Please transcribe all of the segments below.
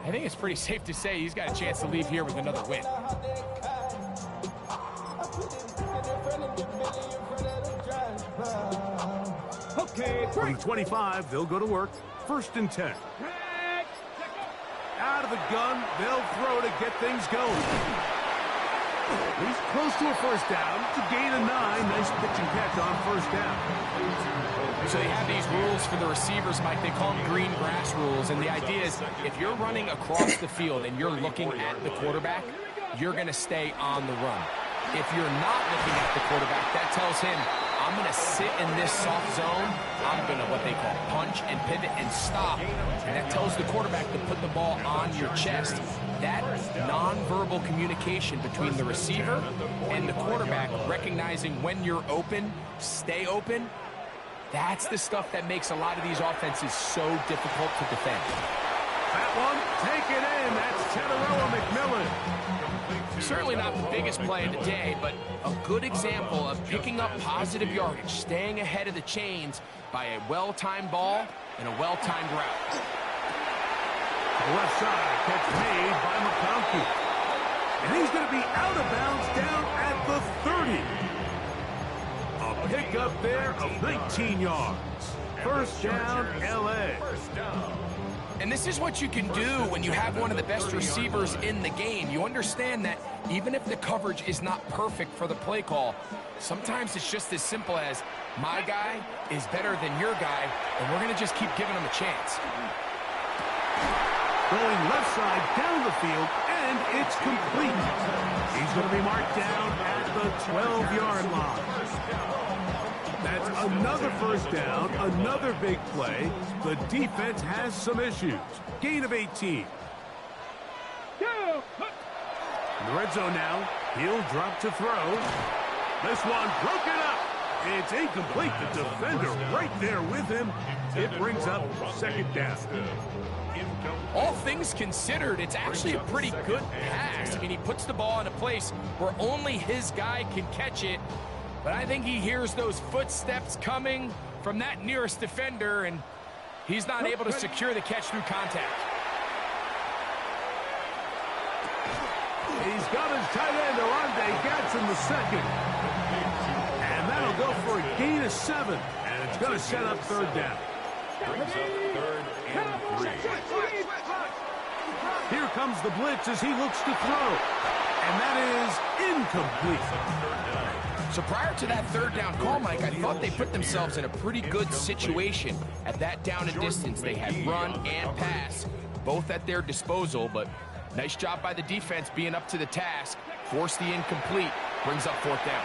I think it's pretty safe to say he's got a chance to leave here with another win. Okay, from the 25, they'll go to work. 1st and 10. Out of the gun, they'll throw to get things going. He's close to a 1st down to gain a 9. Nice pitch and catch on 1st down. So they have these rules for the receivers, Mike. They call them green grass rules. And the idea is if you're running across the field and you're looking at the quarterback, you're going to stay on the run. If you're not looking at the quarterback, that tells him, I'm going to sit in this soft zone. I'm going to, what they call, punch and pivot and stop. And that tells the quarterback to put the ball on your chest. That nonverbal communication between the receiver and the quarterback, recognizing when you're open, stay open, that's the stuff that makes a lot of these offenses so difficult to defend. That one, take it in. That's Teteroa McMillan. Certainly not the biggest play of the day, but a good example of picking up positive yardage, staying ahead of the chains by a well-timed ball and a well-timed route. Left side, catch made by McConkey. And he's going to be out of bounds down at the 30. A pickup there of 19 yards. 1st down, L.A. And this is what you can do when you have one of the best receivers in the game. You understand that even if the coverage is not perfect for the play call, sometimes it's just as simple as my guy is better than your guy, and we're going to just keep giving him a chance. Going left side down the field, and it's complete. He's going to be marked down at the 12-yard line. That's another 1st down, another big play. The defense has some issues. Gain of 18. In the red zone now, he'll drop to throw. This one broken up. It's incomplete. The defender right there with him. It brings up 2nd down. All things considered, it's actually a pretty good pass. I mean, he puts the ball in a place where only his guy can catch it. But I think he hears those footsteps coming from that nearest defender, and he's not able to secure the catch through contact. He's got his tight end, Arande Gadsden, the 2nd. And that'll go for a gain of 7. And it's going to set up 3rd down. Brings up 3rd and 3. Here comes the blitz as he looks to throw. And that is incomplete. So prior to that 3rd down call, Mike, I thought they put themselves in a pretty good situation at that down and distance. They had run and pass, both at their disposal, but nice job by the defense being up to the task. Force the incomplete, brings up 4th down.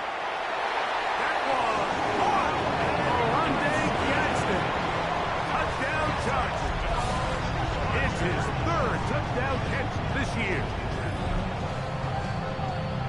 That one, Arande Gadsden, touchdown Chargers. It's his 3rd touchdown catch this year.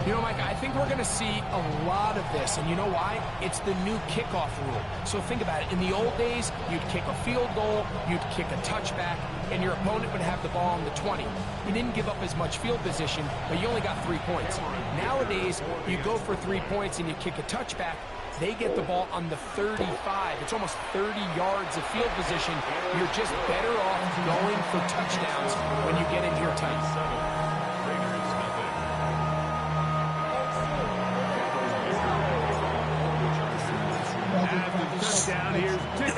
You know, Mike, I think we're going to see a lot of this, and you know why? It's the new kickoff rule. So think about it. In the old days, you'd kick a field goal, you'd kick a touchback, and your opponent would have the ball on the 20. You didn't give up as much field position, but you only got 3 points. Nowadays, you go for 3 points and you kick a touchback, they get the ball on the 35. It's almost 30 yards of field position. You're just better off going for touchdowns when you get in here tight.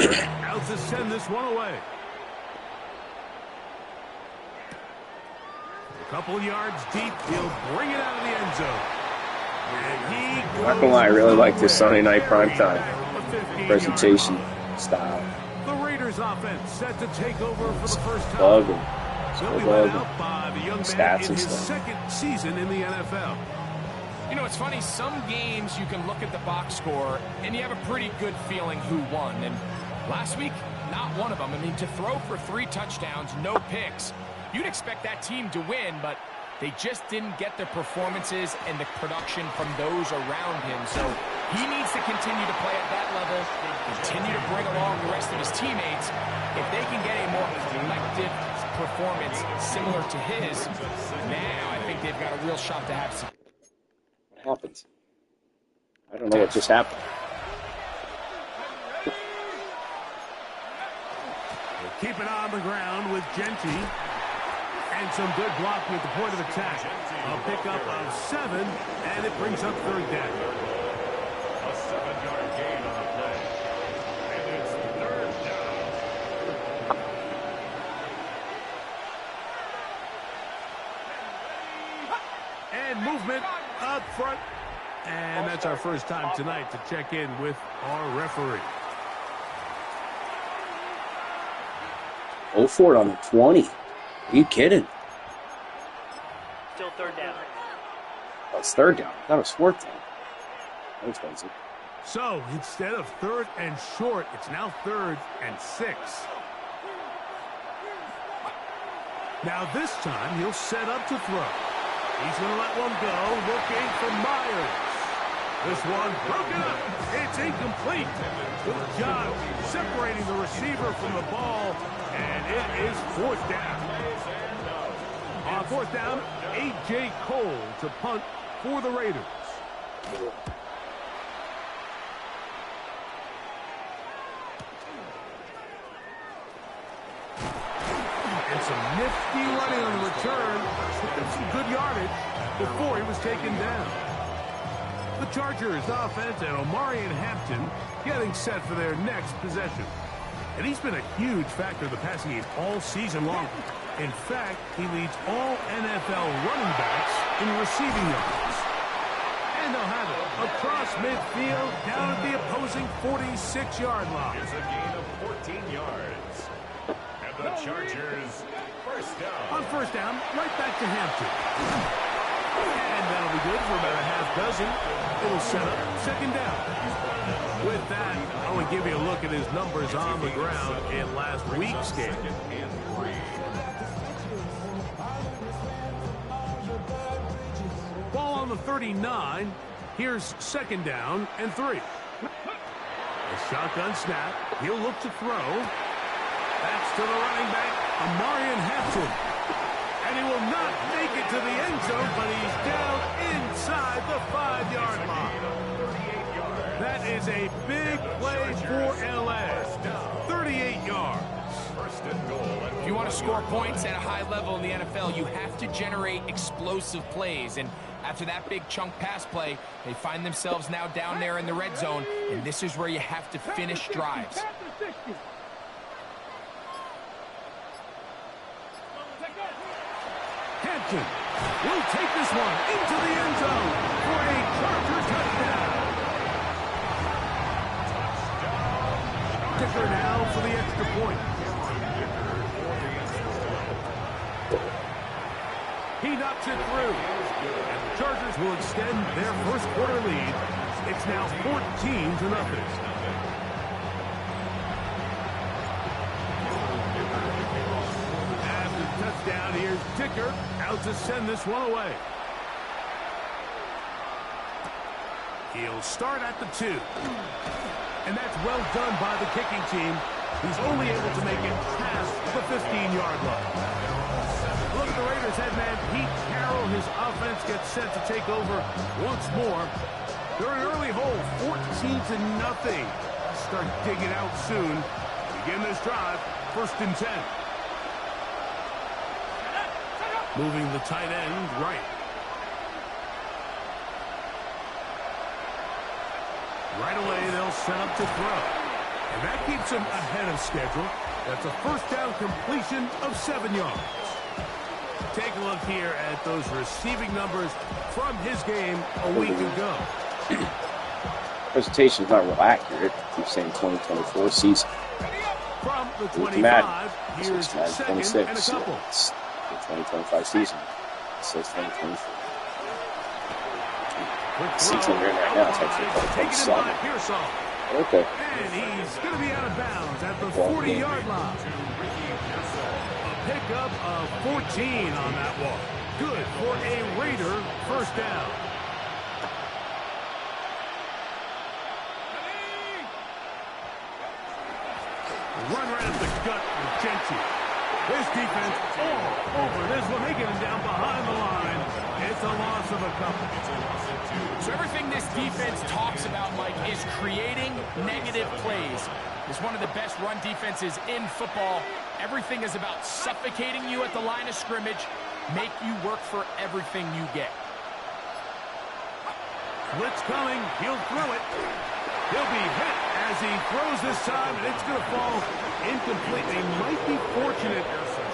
Out to send this one away. A couple yards deep, he'll bring it out of the end zone. And he goes. Not gonna lie, I really like this Sunday night primetime presentation style. The Raiders offense set to take over for the first time. Bugging. They'll be led out by the young man Stats in and his stuff. second season in the NFL. You know, it's funny, some games you can look at the box score and you have a pretty good feeling who won. And last week, not one of them. I mean, to throw for 3 touchdowns, no picks, you'd expect that team to win, but they just didn't get the performances and the production from those around him. So he needs to continue to play at that level, continue to bring along the rest of his teammates. If they can get a more collective performance similar to his, now I think they've got a real shot to have some. What happened? I don't know what just happened. Keep it on the ground with Genty. And some good blocking at the point of attack. A pickup of 7, and it brings up 3rd down. A 7-yard gain on the play. And it's 3rd down. And movement up front. And that's our first time tonight to check in with our referee. Go for it on the 20. Are you kidding? Still 3rd down. Oh, it's 3rd down. I thought it was 4th down. That was crazy. So instead of 3rd and short, it's now 3rd and 6. Now this time he'll set up to throw. He's going to let one go, looking for Myers. This one broken up. It's incomplete. Good job separating the receiver from the ball, and it is 4th down. On 4th down, A.J. Cole to punt for the Raiders. And some nifty running on the return. Took some good yardage before he was taken down. The Chargers offense and Omarion Hampton getting set for their next possession. And he's been a huge factor in the passing game all season long. In fact, he leads all NFL running backs in receiving yards. And they'll have it across midfield down at the opposing 46-yard line. It's a gain of 14 yards. And the Chargers, 1st down. On 1st down, right back to Hampton. And that'll be good for about a half dozen. It'll set up 2nd down. With that, I want to give you a look at his numbers on the ground in last week's game. Ball on the 39. Here's 2nd down and 3. A shotgun snap. He'll look to throw. That's to the running back, Omarion Hampton. And he will not make it to the end zone, but he's down inside the 5-yard line. That is a big play for L.A. 38 yards. If you want to score points at a high level in the NFL, you have to generate explosive plays. And after that big chunk pass play, they find themselves now down there in the red zone, and this is where you have to finish drives. Hampton will take this one into the end zone for a Charger touchdown. Kicker now for the extra point. He knocks it through. And the Chargers will extend their 1st quarter lead. It's now 14-0. Touchdown, here's Dicker out to send this one away. He'll start at the 2. And that's well done by the kicking team. He's only able to make it past the 15-yard line. Look at the Raiders head man Pete Carroll. His offense gets set to take over once more. They're an early hole, 14-0. Start digging out soon. Begin this drive, 1st and 10. Moving the tight end right. Right away, they'll set up to throw. And that keeps him ahead of schedule. That's a first down completion of 7 yards. Take a look here at those receiving numbers from his game a week ago. Presentation's not real accurate. Keep saying 2024 season. From the Madden. 25, here's Madden second 26. and a couple. It's the 2025 season. It says 2024. Quick 16 throw. right now. It's actually Taken in by 27. Pearsall. Okay. And he's going to be out of bounds at the 40-yard line. A pickup of 14 on that walk. Good for a Raider first down. Run right up the gut with Genty. This defense all over this one, making him down behind the line. It's a loss of a couple. So everything this defense talks about, Mike, is creating negative plays. It's one of the best run defenses in football. Everything is about suffocating you at the line of scrimmage, make you work for everything you get. Blitz coming. He'll throw it. He'll be hit as he throws this time, and it's going to fall incomplete. They might be fortunate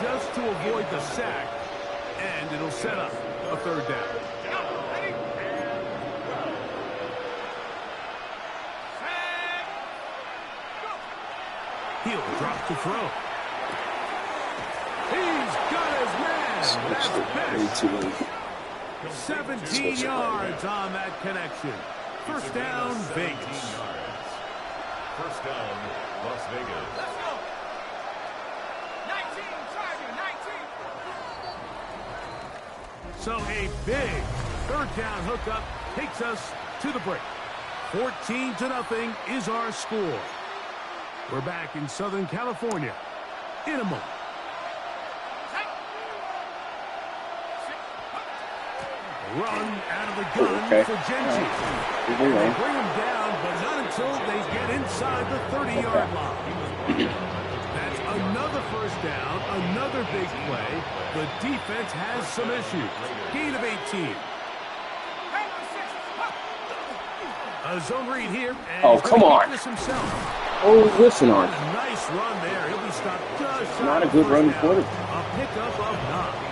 just to avoid the sack, and it'll set up a third down. He'll drop to throw. He's got his man. That's best. 17 yards on that connection. First down, Vegas. First down, Las Vegas. Let's go. 19, Charger, 19. So a big third down hookup takes us to the break. 14-0 is our score. We're back in Southern California in a moment. Run out of the gun for Genty. They bring him down, but not until they get inside the 30-yard line. That's another first down, another big play. The defense has some issues. Gain of 18. A zone read here. And come on. Himself. Oh, listen on. Nice run there. He'll be stopped just shy Not a of good first running down. quarterback. A pickup of 9.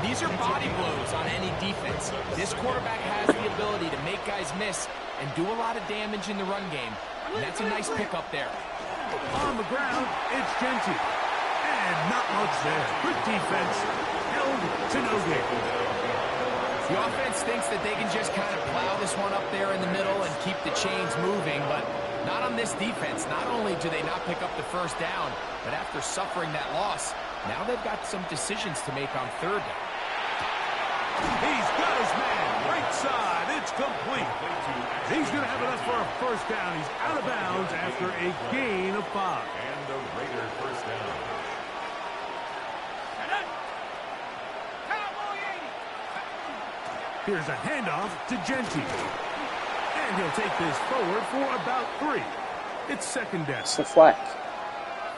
These are body blows on any defense. This quarterback has the ability to make guys miss and do a lot of damage in the run game. And that's a nice pickup there. On the ground, it's Genty. And not much there. Good defense. Held to no gain. The offense thinks that they can just kind of plow this one up there in the middle and keep the chains moving, but not on this defense. Not only do they not pick up the first down, but after suffering that loss, now they've got some decisions to make on third down. He's got his man. Right side. It's complete. He's going to have enough for a first down. He's out of bounds after a gain of 5. And the Raider first down. Here's a handoff to Genty. And he'll take this forward for about 3. It's second down. It's the flag.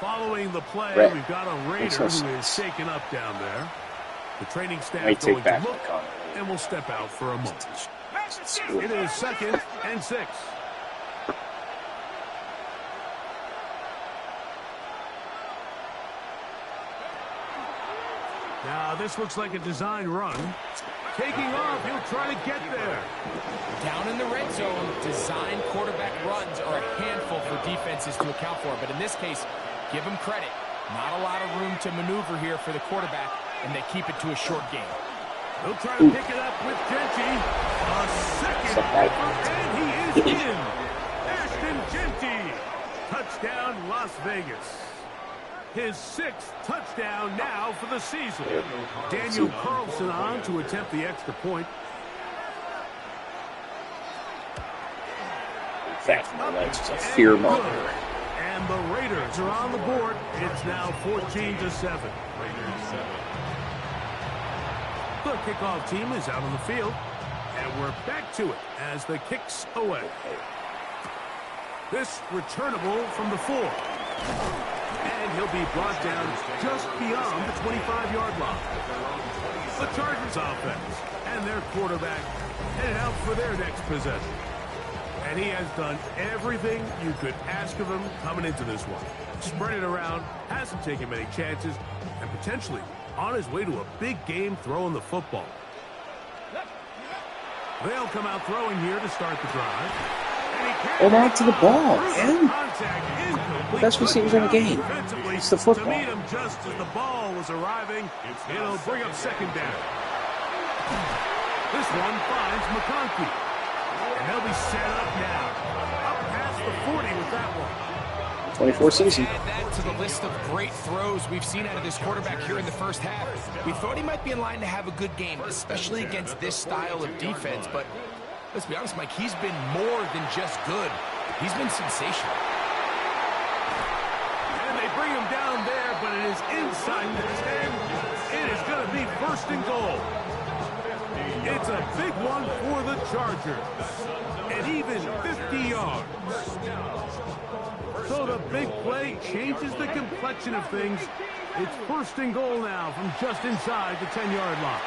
Following the play, Red. we've got a Raider who is shaken up down there. The training staff I going take back to my look, comment. and we'll step out for a moment. It is second and 6. Now, this looks like a design run. Taking off, he'll try to get there. Down in the red zone, design quarterback runs are a handful for defenses to account for. But in this case, give them credit. Not a lot of room to maneuver here for the quarterback, and they keep it to a short game. He'll try to pick it up with Genty. A second effort, and he is in. Ashton Genty. Touchdown, Las Vegas. His 6th touchdown now for the season. Daniel Carlson on to attempt the extra point. That's a fear monger. And the Raiders are on the board. It's now 14-7. The kickoff team is out on the field. And we're back to it as the kick's away. This returnable from the 4. And he'll be brought down just beyond the 25-yard line. The Chargers offense and their quarterback headed out for their next possession. And he has done everything you could ask of him coming into this one. Spread it around, hasn't taken many chances, and potentially on his way to a big game throwing the football. They'll come out throwing here to start the drive. Hold on to the ball, man. The best receivers in the game. It's the football. To meet him just as the ball was arriving, it'll bring up second down. This one finds McConkey. And they'll be set up now. Up past the 40 with that one. 24 season. Add that to the list of great throws we've seen out of this quarterback here in the first half. We thought he might be in line to have a good game, especially against this style of defense. But let's be honest, Mike, he's been more than just good. He's been sensational. And they bring him down there, but it is inside the 10. It is going to be first and goal. It's a big one for the Chargers. And even 50 yards. So the big play changes the complexion of things. It's first and goal now from just inside the 10-yard line.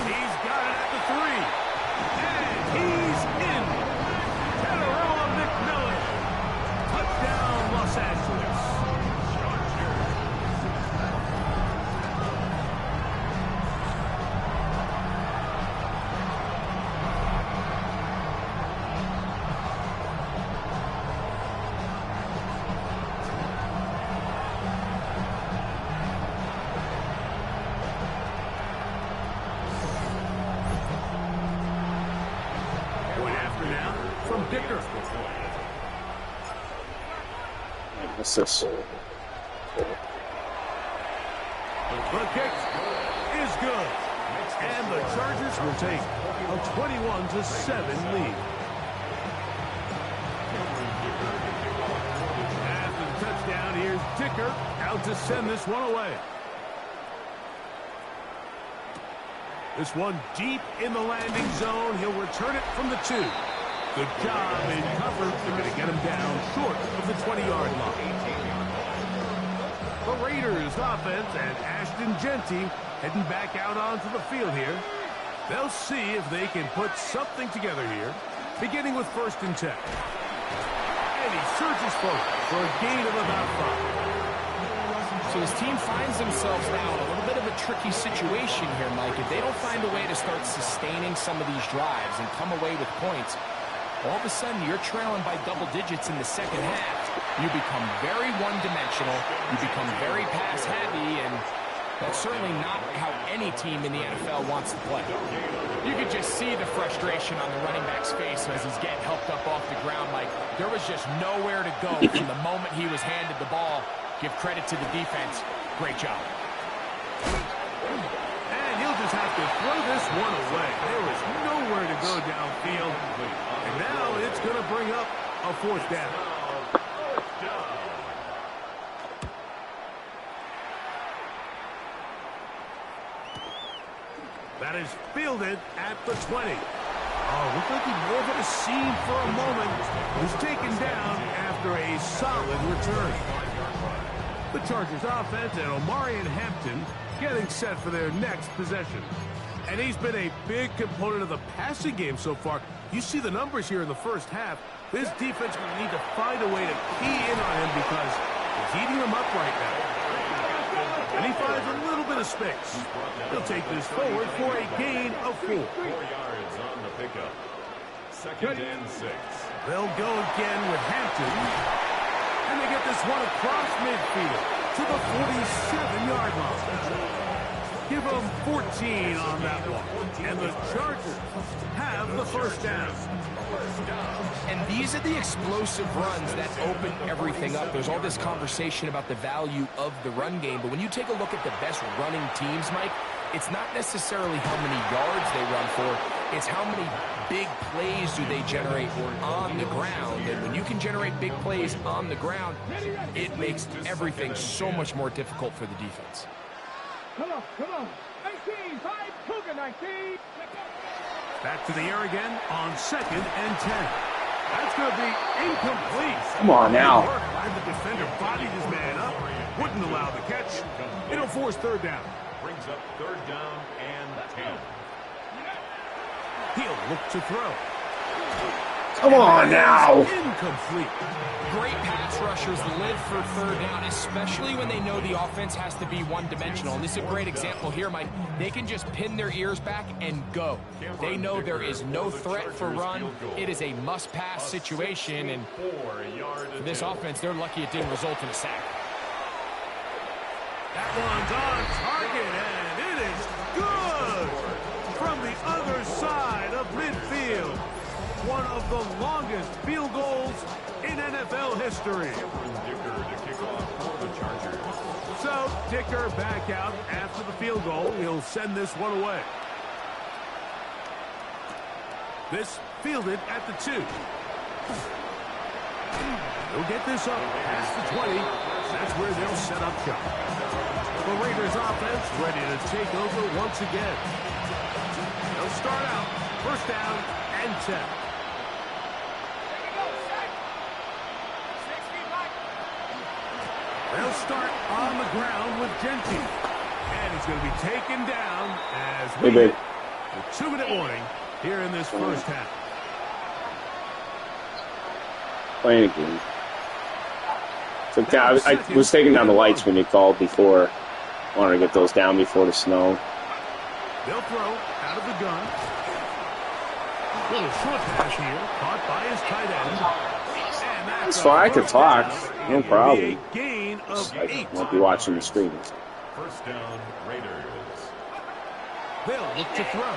He's got it at the 3. And he's in. Tadarella McMillan. Touchdown, Los Angeles. What's this? The kick is good. And the Chargers will take a 21-7 lead. After the touchdown, here's Dicker out to send this one away. This one deep in the landing zone. He'll return it from the 2. Good job in coverage. They're going to get him down short of the 20-yard line. The Raiders offense and Ashton Genty heading back out onto the field here. They'll see if they can put something together here, beginning with first and 10. And he surges forward for a gain of about 5. So his team finds themselves now in a little bit of a tricky situation here, Mike. If they don't find a way to start sustaining some of these drives and come away with points, all of a sudden you're trailing by double digits in the second half. You become very one-dimensional. You become very pass-heavy, and that's certainly not how any team in the NFL wants to play. You could just see the frustration on the running back's face as he's getting helped up off the ground. Like, there was just nowhere to go from the moment he was handed the ball. Give credit to the defense. Great job. And he'll just have to throw this one away. There was nowhere to go downfield. And now it's going to bring up a fourth down. That is fielded at the 20. Oh, looked like he more than a seam for a moment. Was taken down after a solid return. The Chargers offense and Omarion Hampton getting set for their next possession. And he's been a big component of the passing game so far. You see the numbers here in the first half. This defense will need to find a way to key in on him because he's eating them up right now. And he finds a little bit of space. He'll take this forward for a gain of 4. 4 yards on the pickup. Second and 6. They'll go again with Hampton. And they get this one across midfield to the 47-yard line. Give them 14 on that one. And the Chargers have the first down. And these are the explosive runs that open everything up. There's all this conversation about the value of the run game, but when you take a look at the best running teams, Mike, it's not necessarily how many yards they run for, it's how many big plays do they generate on the ground. And when you can generate big plays on the ground, it makes everything so much more difficult for the defense. Come on. 19, 5, Cougar 19. Back to the air again on second and 10. That's going to be incomplete. Come on now. And the defender bodied his man up. Wouldn't allow the catch. It'll force third down. Brings up third down and 10. He'll look to throw. Come on now. Incomplete. Great pass rushers live for third down, especially when they know the offense has to be one-dimensional. And this is a great example here, Mike. They can just pin their ears back and go. They know there is no threat for run. It is a must-pass situation, and for this offense, they're lucky it didn't result in a sack. That one's on target, and it is good from the other side of midfield. One of the longest field goals in NFL history. So, Dicker back out after the field goal. He'll send this one away. This fielded at the 2. They'll get this up past the 20. That's where they'll set up shop. The Raiders offense ready to take over once again. They'll start out first down and 10. They'll start on the ground with Genty. And he's going to be taken down as we get the 2-minute warning here in this first half. Playing a game. So I was taking down the lights when you called before. Wanted to get those down before the snow. They'll throw out of the gun. Little short pass here, caught by his tight end. That's fine. I could talk. No problem. Gain of I 8. won't be watching the screen. First down, Raiders. They'll look to throw.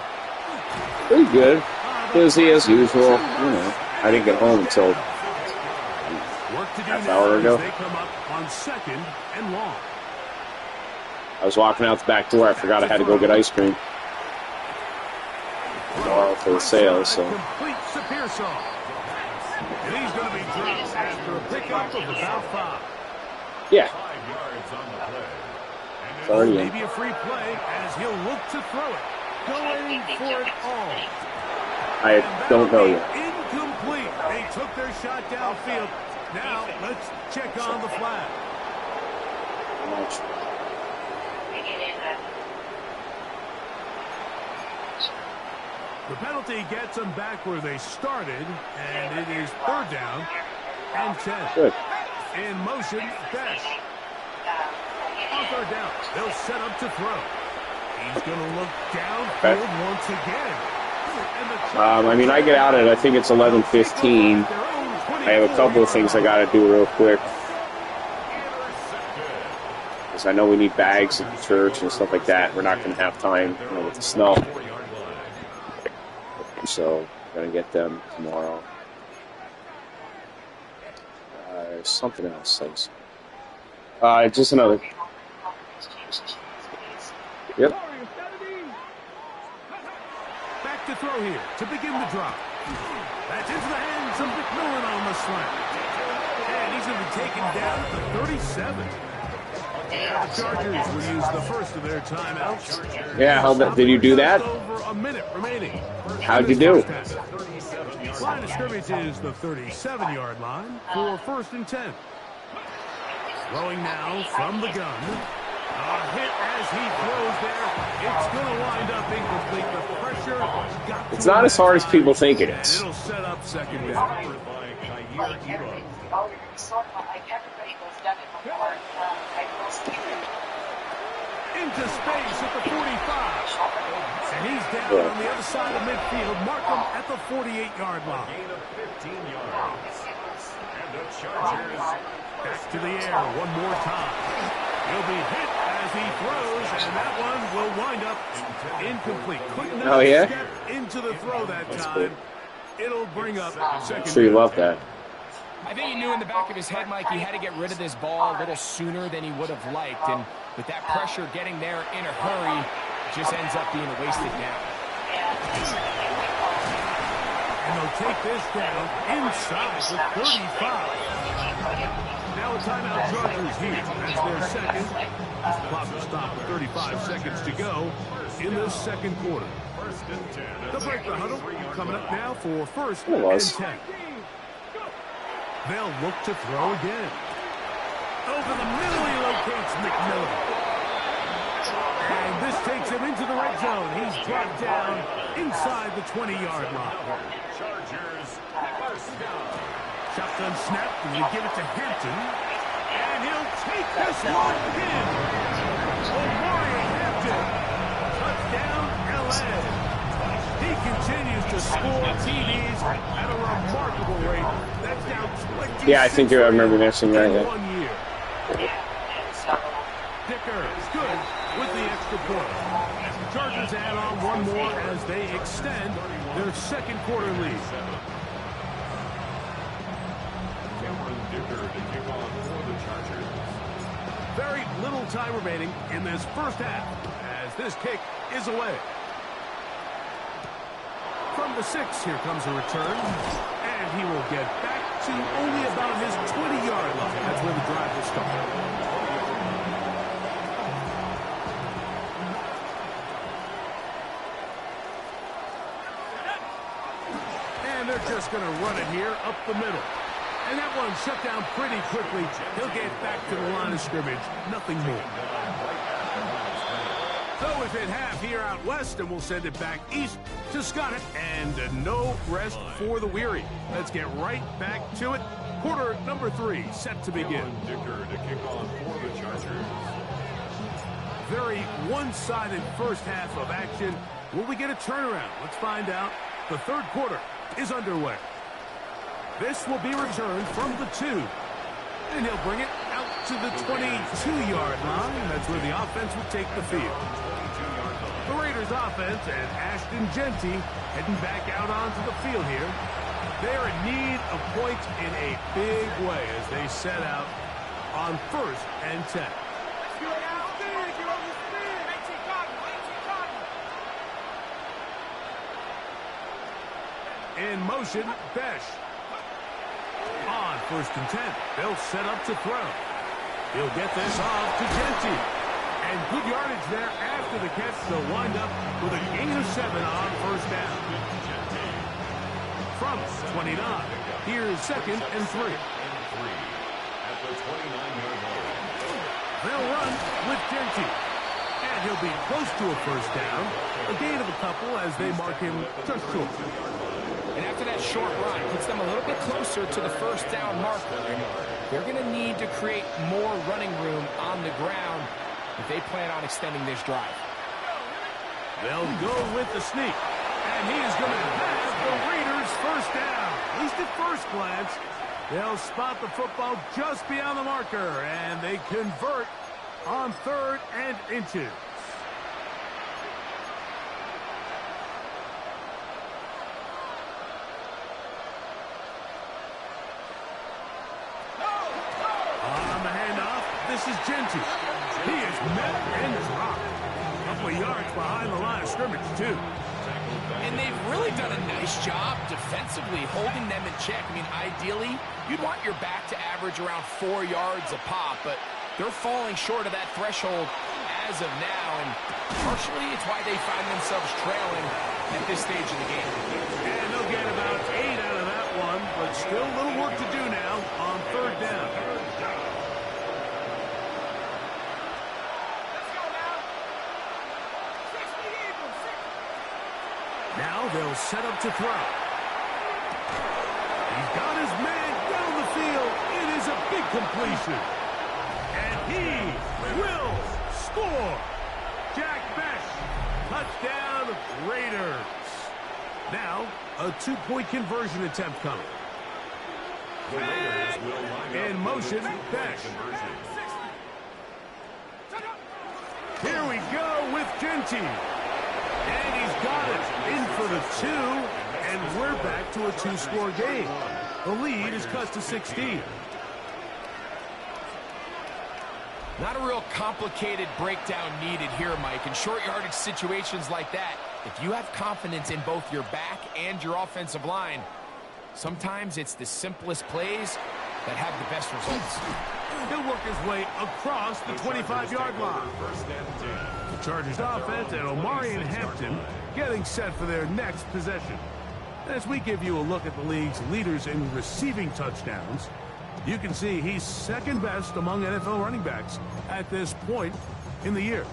Pretty good. Busy as usual. You know, I didn't get home until half hour ago. They come up on 2nd and long. I was walking out the back door. I forgot I had to go get ice cream tomorrow for the sale. So. Completes to Pearsall. And he's going to be dropped after a pickup of about 5. Yeah. 5 yards on the play. It's already in. Maybe a free play as he'll look to throw it. Going for it all. I don't know yet. Incomplete. They took their shot downfield. Now let's check on the flag. The penalty gets them back where they started, and it is third down and 10. Good. In motion, Best. On third down, they'll set up to throw. He's going to look downfield once again. I mean, I get out at, I think it's 11:15. I have a couple of things I got to do real quick. Because I know we need bags at the church and stuff like that. We're not going to have time, you know, with the snow. So, I'm going to get them tomorrow. There's something else. Just another. Yep. Back to throw here to begin the drop. That's into the hands of McMillan on the slant. And he's going to be taken down at the 37. The Chargers will use the first of their timeouts. Yeah, did you do that? Over a minute remaining. How'd you do? Line of scrimmage is the 37-yard line for first and 10. Throwing now from the gun. A hit as he throws there. It's going to wind up incomplete. The pressure got It's not as hard as people think it is. It'll set up second down. Into space at the 45. And he's down on the other side of midfield. Markham at the 48-yard line. Gain of 15 yards. And the Chargers back to the air one more time. He'll be hit as he throws, and that one will wind up incomplete. Couldn't step into the throw that time. It'll bring up second. I'm sure you love that. I think he knew in the back of his head, Mike, he had to get rid of this ball a little sooner than he would have liked. And with that pressure getting there in a hurry, just ends up being a wasted down. And they'll take this down inside the 35. Now a timeout Chargers here. That's their second. Clock will stop with 35 seconds to go in the second quarter. They'll break the huddle. Coming up now for first and 10. They'll look to throw again. Over the middle, he locates McMillan. And this takes him into the red zone. He's brought down inside the 20-yard line. Chargers First down. Shotgun snap, and you give it to Hampton. And he'll take this one in. Omari Hampton. Touchdown, L.A. He continues to score TDs at a remarkable rate. That's now 26. Yeah, I think I remember mentioning that. in Yeah. 1 year. Dicker is good with the extra point. Chargers add on one more as they extend their second quarter lead. Cameron Dicker to kick off for the Chargers. Very little time remaining in this first half as this kick is away. From the 6, here comes a return, and he will get back to only about his 20-yard line. That's where the drive will start. And they're just going to run it here up the middle. And that one shut down pretty quickly. He'll get back to the line of scrimmage. Nothing more. So we've hit half here out west, and we'll send it back east to Scott. And no rest for the weary. Let's get right back to it. Quarter number 3 set to begin. Dicker to kick off for the Chargers. Very one-sided first half of action. Will we get a turnaround? Let's find out. The third quarter is underway. This will be returned from the 2. And he'll bring it out to the 22-yard line. That's where the offense will take the field. The Raiders offense and Ashton Genty heading back out onto the field here. They're in need of points in a big way as they set out on 1st and 10. In motion, Besh. On 1st and 10, they'll set up to throw. He'll get this off to Genty. And good yardage there after the catch. They'll wind up with a gain of 7 on 1st down. From 29, here's 2nd and 3. At the 29-yard line. They'll run with Genty. And he'll be close to a 1st down. A gain of a couple as they mark him just short. And after that short run, puts them a little bit closer to the 1st down marker. And they're going to need to create more running room on the ground if they plan on extending this drive. They'll go with the sneak. And he is going to have the Raiders 1st down. At least at first glance, they'll spot the football just beyond the marker. And they convert on 3rd and inches. This is Genty. He is met and dropped. A couple of yards behind the line of scrimmage, too. And they've really done a nice job defensively holding them in check. I mean, ideally, you'd want your back to average around 4 yards a pop, but they're falling short of that threshold as of now, and partially it's why they find themselves trailing at this stage of the game. And they'll get about 8 out of that one, but still a little work to do now on 3rd down. Now they'll set up to throw. He's got his man down the field. It is a big completion. And he will score. Jack Besh, touchdown Raiders. Now a 2-point conversion attempt coming. The Raiders will line up In motion, Besh. Here we go with Genty. And he's got it in for the 2, and we're back to a 2-score game. The lead is cut to 16. Not a real complicated breakdown needed here, Mike. In short yardage situations like that, if you have confidence in both your back and your offensive line, sometimes it's the simplest plays that have the best results. He'll work his way across the 25-yard line. The Chargers offense and Omari and Hampton getting set for their next possession. As we give you a look at the league's leaders in receiving touchdowns, you can see he's second best among NFL running backs at this point in the year.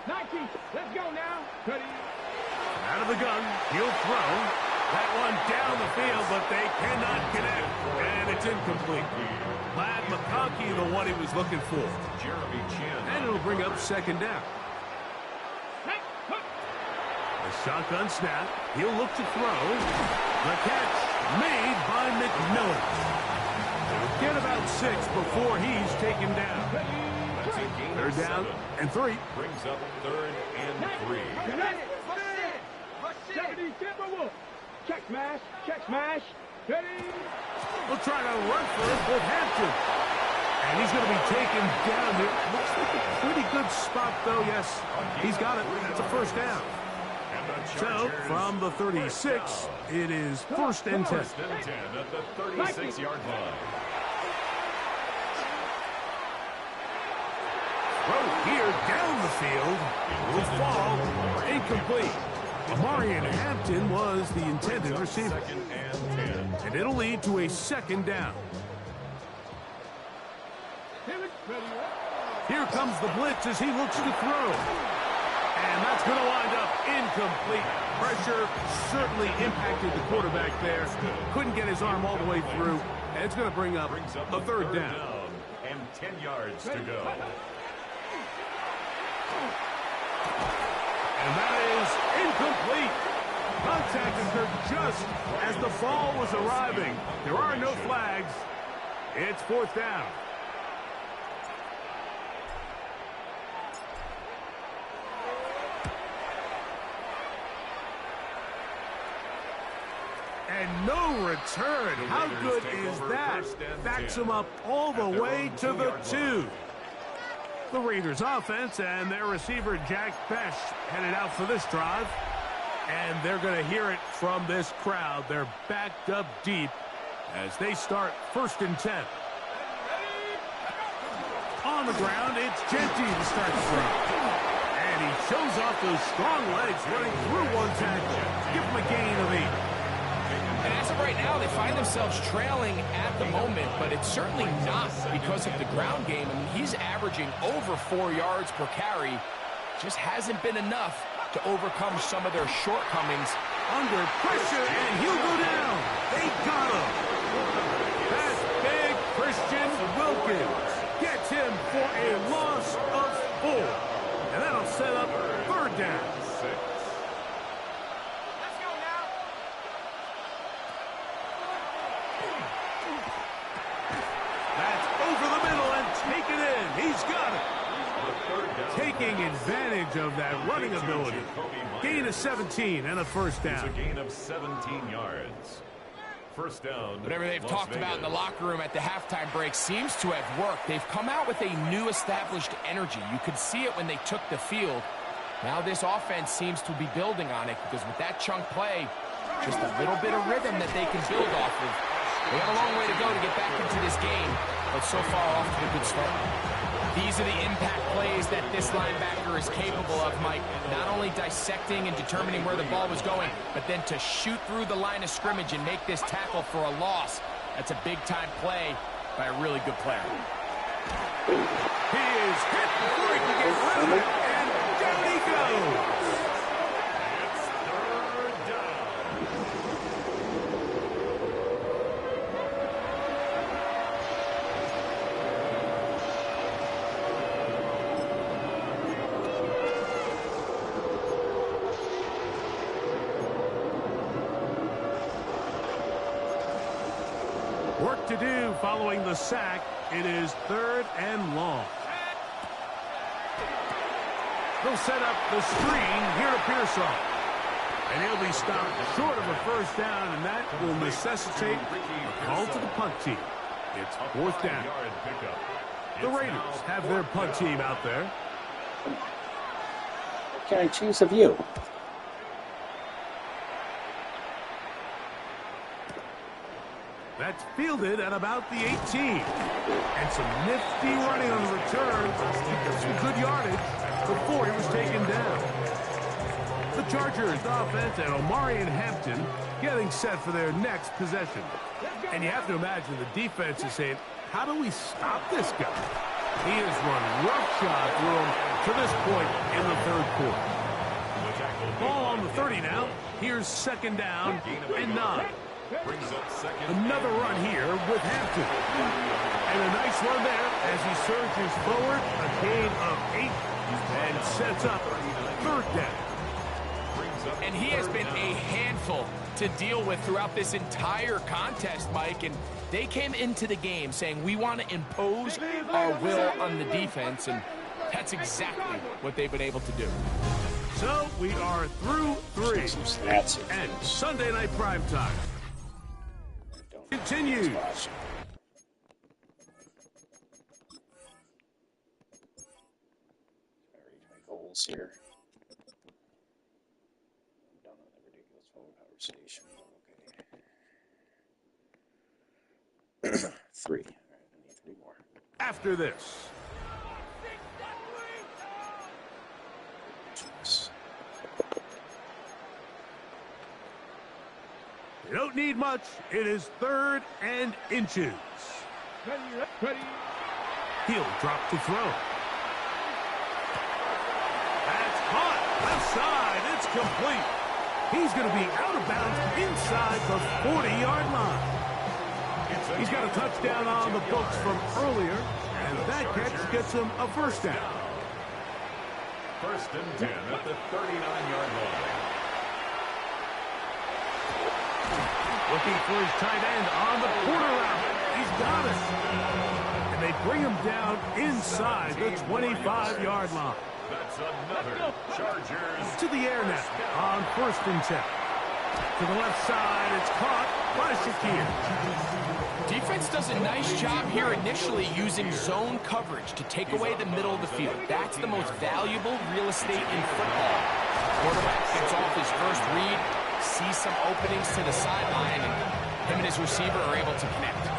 19. Let's go now. Ready. Out of the gun. He'll throw. That one down the field, but they cannot connect. And it's incomplete. Lad McConkey, the one he was looking for. Jeremy Chin. And it'll bring up second down. The shotgun snap. He'll look to throw. The catch made by McMillan. They'll get about 6 before he's taken down. That's a gain They're of down 7. and 3. Brings up 3rd and 3. 70 Timberwolves. Check smash. Check smash. Ready. We'll try to run for it with Hampton. And he's going to be taken down here. Looks like a pretty good spot, though. Yes, he's got it. That's a first down. So, from the 36, it is 1st and 10. 1st and 10 at the 36-yard line. Throw here down the field. Will fall. Incomplete. Amarian Hampton was the intended receiver. 2nd and 10. And it'll lead to a second down. Here comes the blitz as he looks to throw. And that's going to wind up incomplete. Pressure certainly impacted the quarterback there. Couldn't get his arm all the way through. And it's going to bring up a third down. And 10 yards to go. And that is incomplete. Contact occurred just as the ball was arriving. There are no flags. It's 4th down. And no return. How good is that? Backs him up all the way to the 2. The Raiders offense and their receiver Jack Besh headed out for this drive. And they're going to hear it from this crowd. They're backed up deep as they start 1st and 10. On the ground, it's Genty to start from. And he shows off those strong legs running through one tackle. Give him a gain of 8. And as of right now, they find themselves trailing at the moment, but it's certainly not because of the ground game. I mean, he's averaging over 4 yards per carry. Just hasn't been enough to overcome some of their shortcomings. Under pressure, and he'll go down. They got him. That's big. Christian Wilkins gets him for a loss of 4. And that'll set up 3rd down. 6. He's got it. Taking advantage of that running ability. Gain of 17 and a 1st down. It's a gain of 17 yards. 1st down. Whatever they've Las talked about in the Vegas. locker room at the halftime break seems to have worked. They've come out with a new established energy. You could see it when they took the field. Now this offense seems to be building on it because with that chunk play, just a little bit of rhythm that they can build off of. They have a long way to go to get back into this game, but so far off to a good start. These are the impact plays that this linebacker is capable of, Mike. Not only dissecting and determining where the ball was going, but then to shoot through the line of scrimmage and make this tackle for a loss. That's a big-time play by a really good player. He is hit before he can get rid of it, and down he goes. It's 3rd down. Work to do following the sack. It is 3rd and long. They'll set up the screen here to Pearsall. And he'll be stopped short of a 1st down, and that will necessitate a call to the punt team. It's 4th down. 5-yard pickup. The It's Raiders now have their punt team out there. Can I choose a view? That's fielded at about the 18. And some nifty running on the return. Some good yardage before he was taken down. The Chargers offense and Omarion Hampton getting set for their next possession. And you have to imagine the defense is saying, how do we stop this guy? He has run roughshod through him to this point in the third quarter. Ball on the 30 now. Here's second down and 9. Another run here with Hampton. And a nice run there as he surges forward. A gain of 8 and sets up third down. And he has been a handful to deal with throughout this entire contest, Mike. And they came into the game saying, we want to impose our will on the defense. And that's exactly what they've been able to do. So we are through 3. And Sunday night primetime continues. Goals here. Done on the ridiculous phone conversation. Okay. 3. All right, I need 3 more. After this. You don't need much. It is 3rd and inches. Ready. He'll drop to throw. That's caught. Left side. It's complete. He's going to be out of bounds inside the 40-yard line. He's got a touchdown on the books from earlier, and that catch gets him a first down. 1st and 10 at the 39-yard line. Looking for his tight end on the quarter route. He's got it. And they bring him down inside the 25-yard line. That's another Chargers. To the air now on 1st and 10. To the left side, it's caught by Shakir. Defense does a nice job here initially using zone coverage to take away the middle of the field. That's the most valuable real estate in football. Quarterback gets off his first read, sees some openings to the sideline, and him and his receiver are able to connect.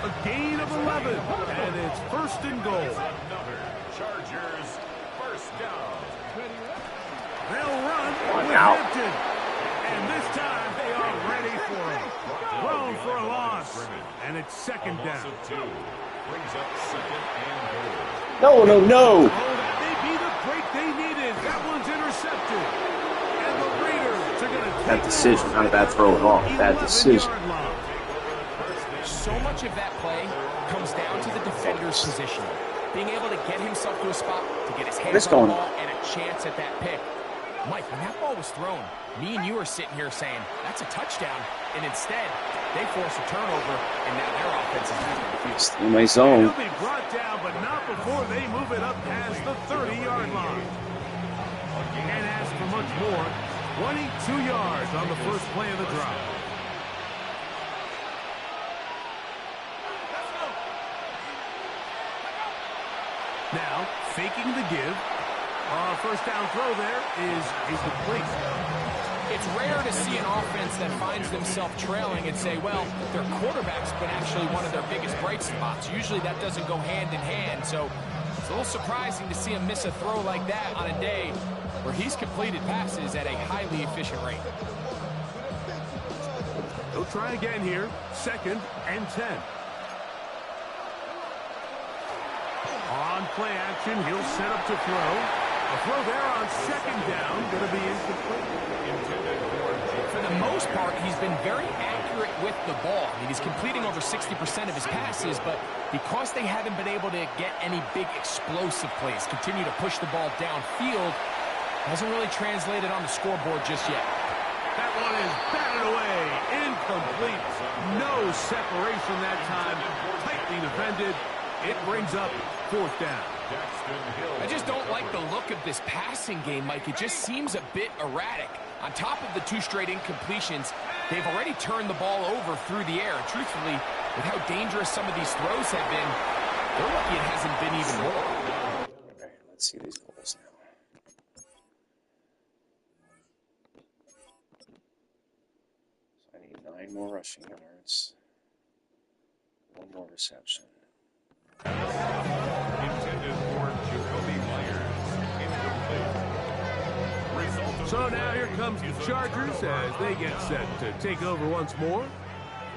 A gain of 11, and it's 1st and goal. Another Chargers first down. They'll run with Hampton. And this time they are ready for him. Thrown for a loss. And it's 2nd down. Brings up 2nd and goal. No. Oh, that may be the break they needed. That one's intercepted. And the Raiders are going to take Bad decision. Not a bad throw at all. Bad decision. So much of that play comes down to the defender's position. Being able to get himself to a spot, to get his hands on the ball, and a chance at that pick. Mike, when that ball was thrown, me and you are sitting here saying, that's a touchdown. And instead, they force a turnover, and now their offense is back on the field. In my zone. He'll be brought down, but not before they move it up past the 30-yard line. And ask for much more. 22 yards on the first play of the drive. Now, faking the give. First down throw there is incomplete. It's rare to see an offense that finds themselves trailing and say, well, their quarterback's been actually one of their biggest bright spots. Usually that doesn't go hand in hand, so it's a little surprising to see him miss a throw like that on a day where he's completed passes at a highly efficient rate. He'll try again here. 2nd and 10. On play action, he'll set up to throw. A throw there on 2nd down, going to be incomplete. For the most part, he's been very accurate with the ball. I mean, he's completing over 60% of his passes, but because they haven't been able to get any big explosive plays, continue to push the ball downfield, hasn't really translated on the scoreboard just yet. That one is batted away. Incomplete. No separation that time. Tightly defended. It brings up 4th down. I just don't like the look of this passing game, Mike. It just seems a bit erratic. On top of the 2 straight incompletions, they've already turned the ball over through the air. Truthfully, with how dangerous some of these throws have been, they're lucky it hasn't been even more. Okay, let's see these goals now. So I need 9 more rushing yards. 1 more reception. Intended for Jacoby Myers. Incomplete. So now here comes the Chargers as they get set to take over once more.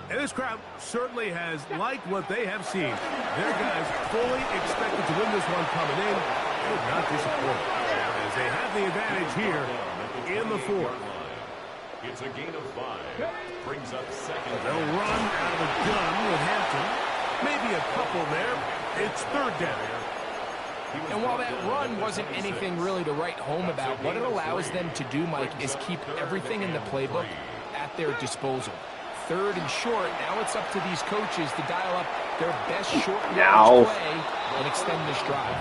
And this crowd certainly has liked what they have seen. Their guys fully expected to win this one coming in. Not disappointed, as they have the advantage here in the fourth. It's a gain of 5. Brings up second. They'll run out of the gun with Hampton. Maybe a couple there. It's third down. And while that run wasn't anything really to write home about, what it allows them to do, Mike, is keep everything in the playbook at their disposal. Third and short, now it's up to these coaches to dial up their best short yardage play and extend this drive.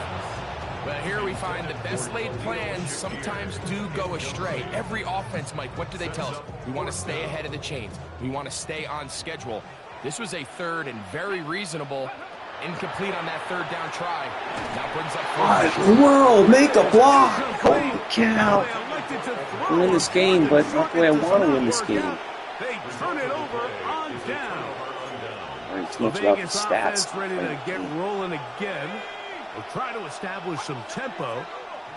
But here we find the best laid plans sometimes do go astray. Every offense, Mike, what do they tell us? We want to stay ahead of the chains. We want to stay on schedule. This was a third and very reasonable. Incomplete on that third down try. Now brings up fourth. What in the world? Make a block! Holy cow! We win this game, but not the way I want to win this game. They turn it over on down. Worrying too much about the stats. Ready to get rolling again. They'll try to establish some tempo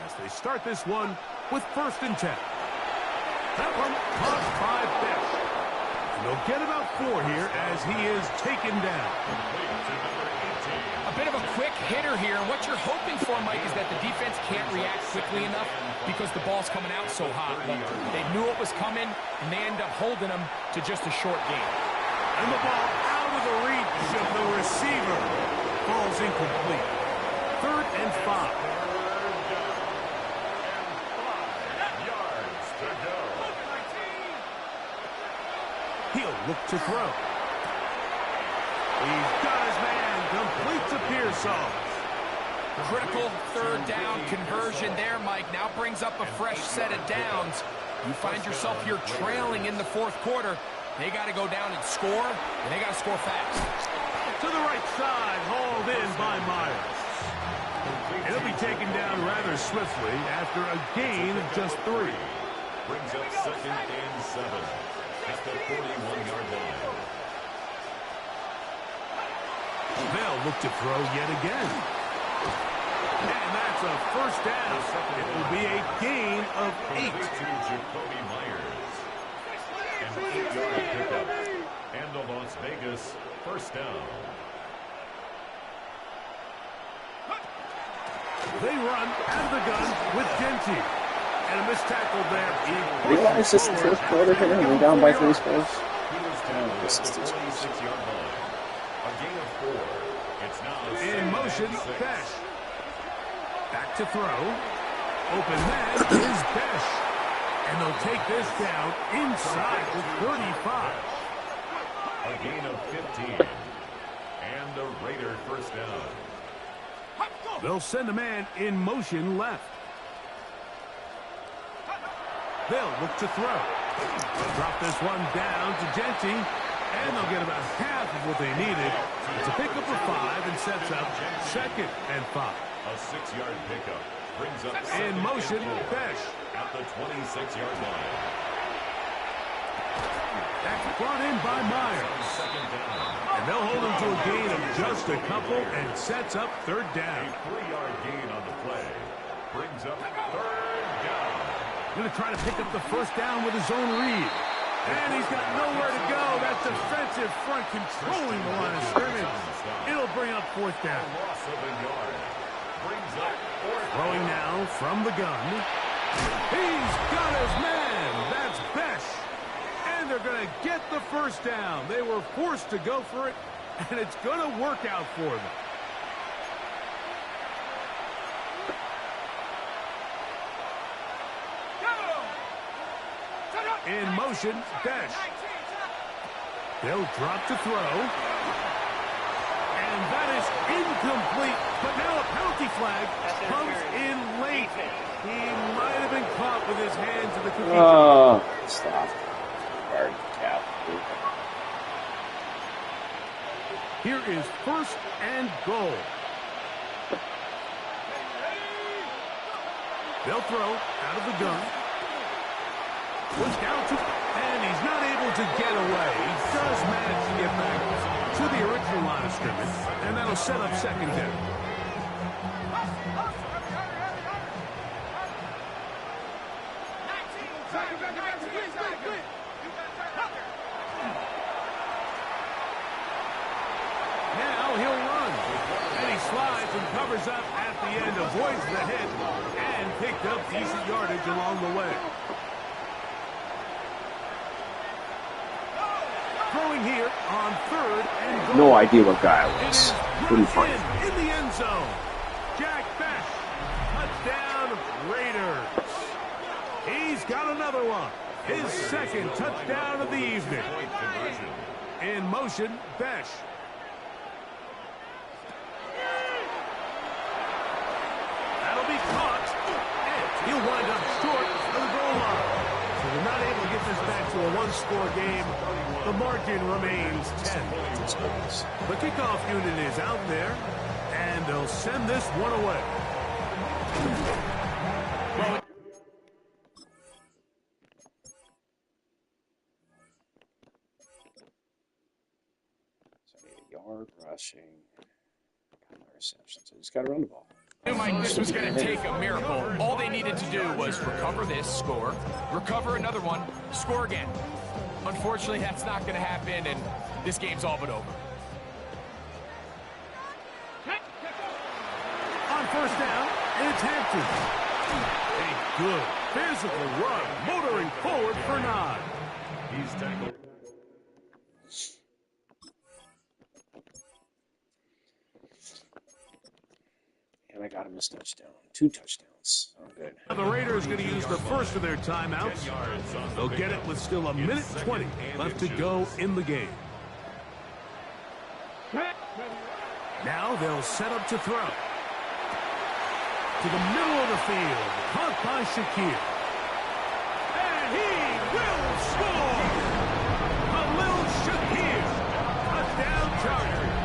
as they start this one with 1st and 10. That one caught by Besh. And they'll get about 4 here as he is taken down. A bit of a quick hitter here, and what you're hoping for, Mike, is that the defense can't react quickly enough because the ball's coming out so hot. But they knew it was coming, and they end up holding them to just a short gain. And the ball out of the reach of the receiver. Ball's incomplete. 3rd and 5. Yards to go. He'll look to throw. He's got his man. Complete to Pearsall. Critical third down conversion there, Mike. Now brings up a fresh set of downs. You find yourself here trailing in the 4th quarter. They got to go down and score, and they got to score fast. To the right side, hauled in by Myers. He'll be taken down rather swiftly after a gain of just 3. Brings up 2nd and 7 at the 41-yard line. They'll look to throw yet again. And that's a 1st down. It will be a gain of 8. To Jacoby Myers. An 8-yard pickup. And a Las Vegas 1st down. They run out of the gun with Genty. And a missed tackle there. Realize this is the 4th quarter here, and we're down by 3 scores. He was down at the 26-yard line. A gain of 4. It's now in motion, Besh. Back to throw. Open man is Besh. And they'll take this down inside the 35. a gain of 15. And the Raider 1st down. They'll send a man in motion left. They'll look to throw. They'll drop this one down to Genty, and they'll get about half of what they needed. It's a pickup of 5 and sets up 2nd and 5. A 6-yard pickup brings up in motion, Besh at the 26-yard line. That's brought in by Myers. And they'll hold him to a gain of just a couple and sets up 3rd down. A 3-yard gain on the play brings up 3rd down. Going to try to pick up the 1st down with his own read. And he's got nowhere to go. That defensive front controlling the line of scrimmage. It'll bring up 4th down. Loss of a yard brings up 4th. Throwing now from the gun. He's got his man. That's Besh. And they're going to get the 1st down. They were forced to go for it, and it's going to work out for them. In motion, Besh. They'll drop to throw. And that is incomplete. But now a penalty flag comes in late. He might have been caught with his hands in the cookie. Oh, stop. Guard cap. Here is 1st and goal. They'll throw out of the gun. Push down to, and he's not able to get away. He does manage to get back to the original line of scrimmage, and that'll set up 2nd down. Now he'll run. And he slides and covers up at the end, avoids the hit, and picked up decent yardage along the way. Throwing here on 3rd and goal. No idea what guy it was. Couldn't find him. In the end zone. Jack Bech. Touchdown, Raiders. He's got another one. His second touchdown of the evening. In motion, Bech. That'll be caught. And he'll wind up short of the goal line. So they're not able to get this back to a one-score game. The margin remains 10. The kickoff unit is out there, and they'll send this one away. Yard rushing, reception. So he's got to run the ball. Knew Mike, this was going to take a miracle. All they needed to do was recover this, score, recover another one, score again. Unfortunately, that's not going to happen, and this game's all but over. On first down, it's Hampton. A good physical run, motoring forward for 9. He's tackled. And I got him his touchdown. 2 touchdowns. Oh, good. Now the Raiders going to use the first of their timeouts. They'll get it with still a minute 20 left to go in the game. Now they'll set up to throw. To the middle of the field. Caught by Shakir. And he will score! Khalil Shakir. Touchdown Chargers.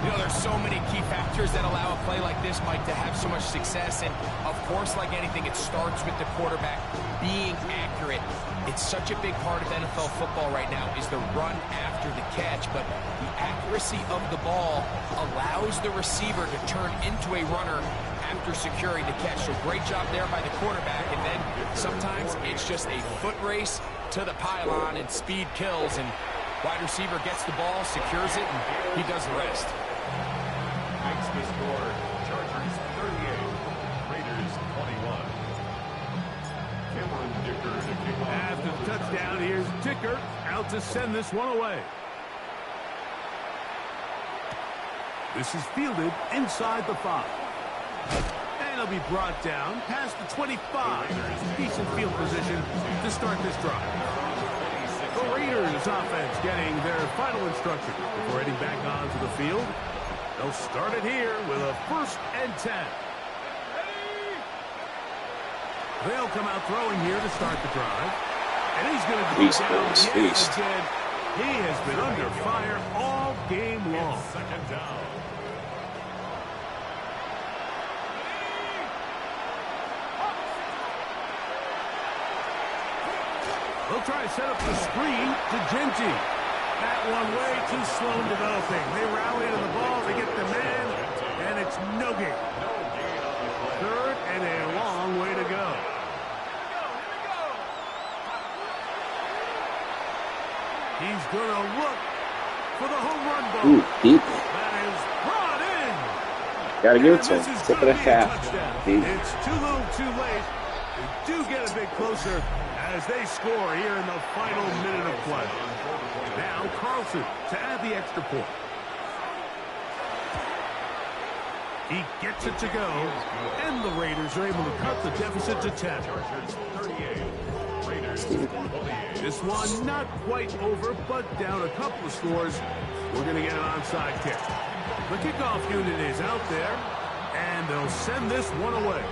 You know, there's so many key factors that allow a play like this, Mike, to have so much success. And, of course, like anything, it starts with the quarterback being accurate. It's such a big part of NFL football right now is the run after the catch. But the accuracy of the ball allows the receiver to turn into a runner after securing the catch. So great job there by the quarterback. And then sometimes it's just a foot race to the pylon and speed kills. And wide receiver gets the ball, secures it, and he does the rest. Makes the score. Chargers 38, Raiders 21. Cameron Dicker to kick off. After the touchdown, here's Dicker out to send this one away. This is fielded inside the 5. And it'll be brought down past the 25. Decent field position to start this drive. The Raiders offense getting their final instruction before heading back onto the field. They'll start it here with a 1st and 10. They'll come out throwing here to start the drive. And he's going to go down yet again. He has been under fire all game long. Second down. They'll try to set up the screen to Genty. That one way too slow in developing. They rally to the ball, they get the man, and it's no gain. 3rd and a long way to go. He's going to look for the home run ball. Ooh, deep. That is brought in. Got to give it to him. Tip of the cap. It's too little too late. They do get a bit closer as they score here in the final minute of play. Now Carlson to add the extra point. He gets it to go, and the Raiders are able to cut the deficit to 10. This one not quite over, but down a couple of scores. We're going to get an onside kick. The kickoff unit is out there, and they'll send this one away.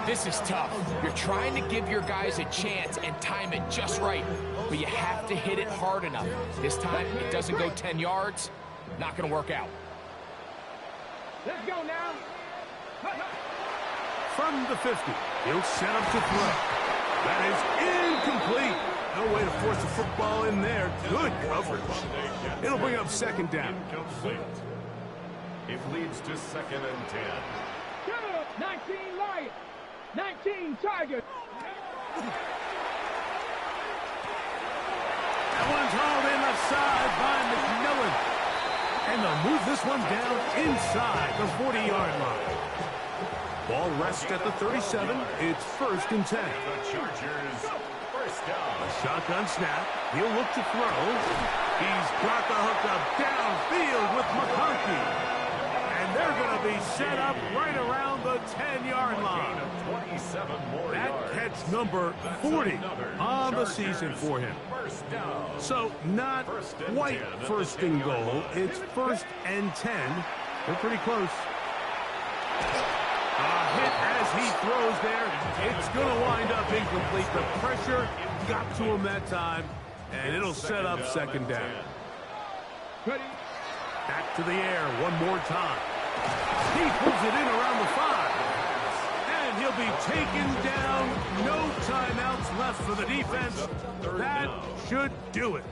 This is tough. You're trying to give your guys a chance and time it just right, but you have to hit it hard enough. This time, it doesn't go 10 yards. Not going to work out. Let's go now. From the 50, he'll set up to throw. That is incomplete. No way to force the football in there. Good coverage. It'll bring up 2nd down. It leads to 2nd and 10. 19 Lions, 19 Tigers. one's hauled in the side by McMillan. And they'll move this one down inside the 40-yard line. Ball rests at the 37. It's 1st and 10. The Chargers, first down. A shotgun snap. He'll look to throw. He's got the hook up downfield with McConkey. And they're going to be set up right around the 10-yard line. 27 more That yards. catch number 40 on the season for him. First down. So not quite 1st and goal. It's 1st and 10. They're pretty close. A hit as he throws there. It's going to wind up incomplete. The pressure got to him that time, and it'll set up 2nd down. Back to the air one more time. He pulls it in around the 5. And he'll be taken down. No timeouts left for the defense. That should do it.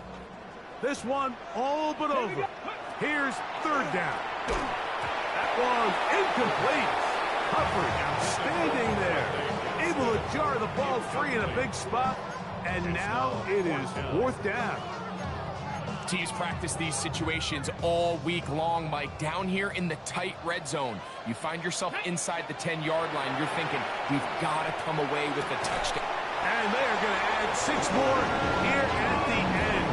This one all but over. Here's 3rd down. That was incomplete. Coverage outstanding there. Able to jar the ball free in a big spot. And now it is 4th down. Teams practice these situations all week long, Mike. Down here in the tight red zone, you find yourself inside the 10-yard line. You're thinking, we've got to come away with a touchdown. And they are going to add 6 more here at the end.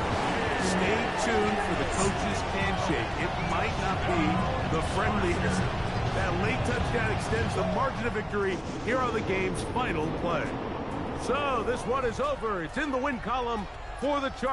Stay tuned for the coach's handshake. It might not be the friendliest. That late touchdown extends the margin of victory here on the game's final play. So this one is over. It's in the win column for the Chargers.